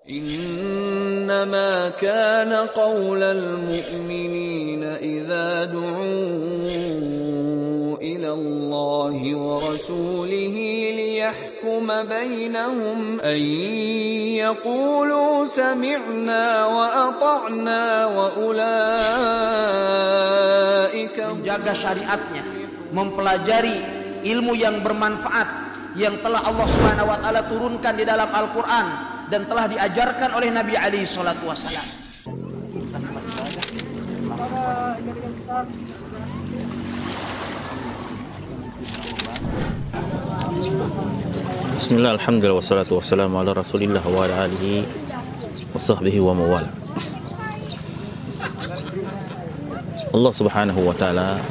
إنما كان قول المؤمنين إذا دعوا إلى الله ورسوله ليحكم بينهم أن يقولوا سمعنا وأطعنا وأولئك menjaga syariatnya, mempelajari ilmu yang bermanfaat yang telah Allah Subhanahu wa taala turunkan di dalam Al-Qur'an dan telah diajarkan oleh Nabi alaihi salatu wasallam. Bismillah, alhamdulillah, wassalatu wassalamu ala rasulillah wa ala alihi wa sahbihi wa mawala. Allah subhanahu wa ta'ala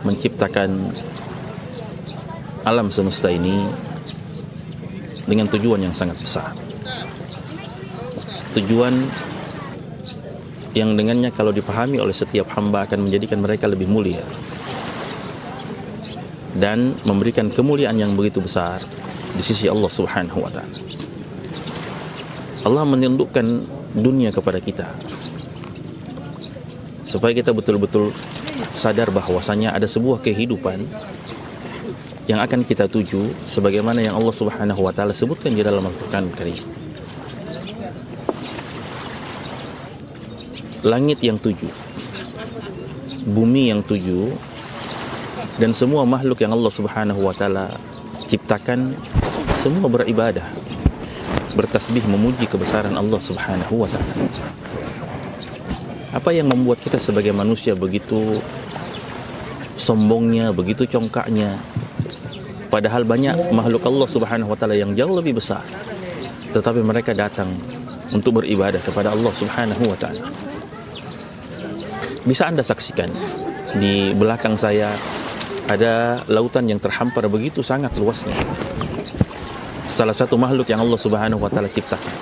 menciptakan alam semesta ini dengan tujuan yang sangat besar. Tujuan yang dengannya kalau dipahami oleh setiap hamba akan menjadikan mereka lebih mulia dan memberikan kemuliaan yang begitu besar di sisi Allah subhanahu wa ta'ala. Allah menundukkan dunia kepada kita supaya kita betul-betul sadar bahwasanya ada sebuah kehidupan yang akan kita tuju sebagaimana yang Allah Subhanahu wa taala sebutkan di dalam Al-Qur'an Karim. Langit yang tujuh, bumi yang tujuh, dan semua makhluk yang Allah Subhanahu wa taala ciptakan semua beribadah, bertasbih memuji kebesaran Allah Subhanahu wa taala. Apa yang membuat kita sebagai manusia begitu sombongnya, begitu congkaknya, padahal banyak makhluk Allah Subhanahu wa taala yang jauh lebih besar, tetapi mereka datang untuk beribadah kepada Allah Subhanahu wa taala. Bisa Anda saksikan di belakang saya ada lautan yang terhampar begitu sangat luasnya. Salah satu makhluk yang Allah Subhanahu wa taala ciptakan.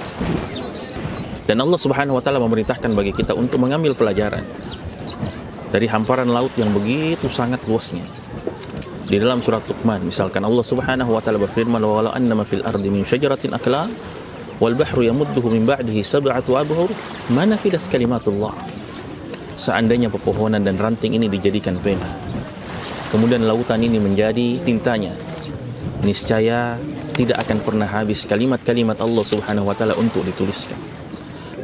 Dan Allah Subhanahu wa taala memerintahkan bagi kita untuk mengambil pelajaran dari hamparan laut yang begitu sangat luasnya. Di dalam surat Luqman misalkan Allah Subhanahu wa taala berfirman, wa walau annama fil ardi min syajaratin aqlam wal bahru yamudduhu min ba'dihi sab'atu abhur ma nafidat kalimatullah. Seandainya pepohonan dan ranting ini dijadikan pena, kemudian lautan ini menjadi tintanya, niscaya tidak akan pernah habis kalimat-kalimat Allah Subhanahu wa taala untuk dituliskan.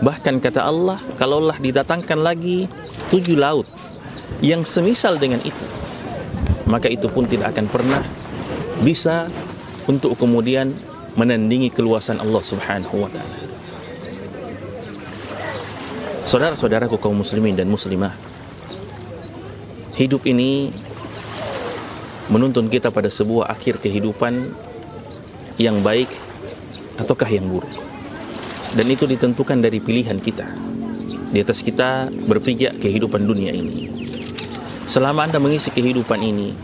Bahkan kata Allah, kalaulah didatangkan lagi 7 laut yang semisal dengan itu, maka itu pun tidak akan pernah bisa untuk kemudian menandingi keluasan Allah Subhanahu wa taala. Saudara-saudaraku kaum muslimin dan muslimah, hidup ini menuntun kita pada sebuah akhir kehidupan yang baik ataukah yang buruk. Dan itu ditentukan dari pilihan kita. Di atas kita berpijak kehidupan dunia ini. Selama Anda mengisi kehidupan ini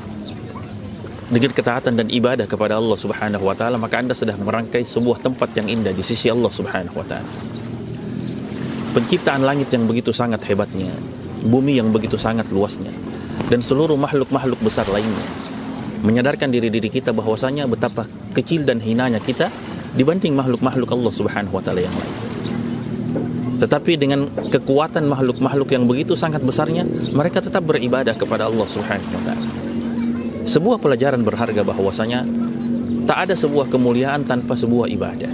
dengan ketaatan dan ibadah kepada Allah Subhanahu wa taala, maka Anda sedang merangkai sebuah tempat yang indah di sisi Allah Subhanahu wa taala. Penciptaan langit yang begitu sangat hebatnya, bumi yang begitu sangat luasnya, dan seluruh makhluk-makhluk besar lainnya, menyadarkan diri kita bahwasanya betapa kecil dan hinanya kita dibanding makhluk-makhluk Allah Subhanahu wa taala yang lain. Tetapi dengan kekuatan makhluk-makhluk yang begitu sangat besarnya, mereka tetap beribadah kepada Allah Subhanahu wa taala. Sebuah pelajaran berharga bahwasanya tak ada sebuah kemuliaan tanpa sebuah ibadah.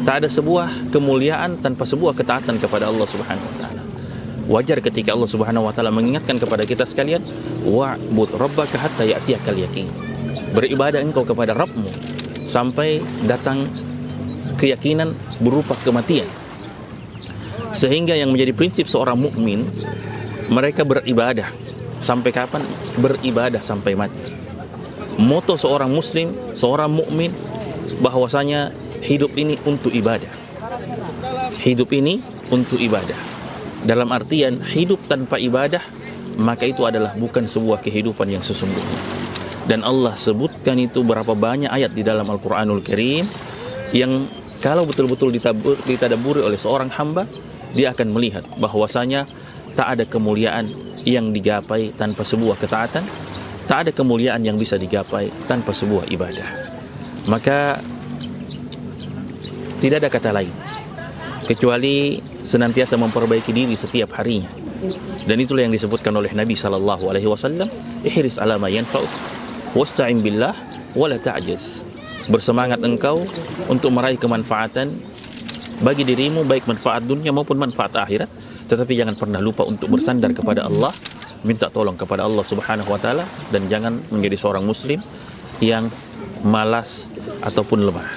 Tak ada sebuah kemuliaan tanpa sebuah ketaatan kepada Allah Subhanahu wa taala. Wajar ketika Allah Subhanahu wa taala mengingatkan kepada kita sekalian, wa'bud rabbaka hatta ya'tiyakal yaqin. Beribadah engkau kepada Rabbmu sampai datang keyakinan berupa kematian. Sehingga yang menjadi prinsip seorang mukmin, mereka beribadah sampai kapan? Beribadah sampai mati. Moto seorang muslim, seorang mukmin, bahwasanya hidup ini untuk ibadah. Hidup ini untuk ibadah. Dalam artian hidup tanpa ibadah, maka itu adalah bukan sebuah kehidupan yang sesungguhnya. Dan Allah sebutkan itu berapa banyak ayat di dalam Al-Quranul Karim yang kalau betul-betul ditadaburi oleh seorang hamba, dia akan melihat bahwasanya tak ada kemuliaan yang digapai tanpa sebuah ketaatan, tak ada kemuliaan yang bisa digapai tanpa sebuah ibadah. Maka Tidak ada kata lain kecuali senantiasa memperbaiki diri setiap harinya. Dan itulah yang disebutkan oleh Nabi sallallahu alaihi wasallam, ihris ala ma yanfa'uk wasta'in billah wa la ta'jaz. Bersemangat engkau untuk meraih kemanfaatan bagi dirimu, baik manfaat dunia maupun manfaat akhirat, tetapi jangan pernah lupa untuk bersandar kepada Allah, minta tolong kepada Allah Subhanahu wa taala, dan jangan menjadi seorang muslim yang malas ataupun lemah.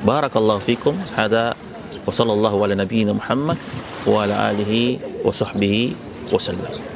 Barakallahu fikum. Hada wa sallallahu ala nabiyyina Muhammad wa ala alihi wa sahbihi wa sallam.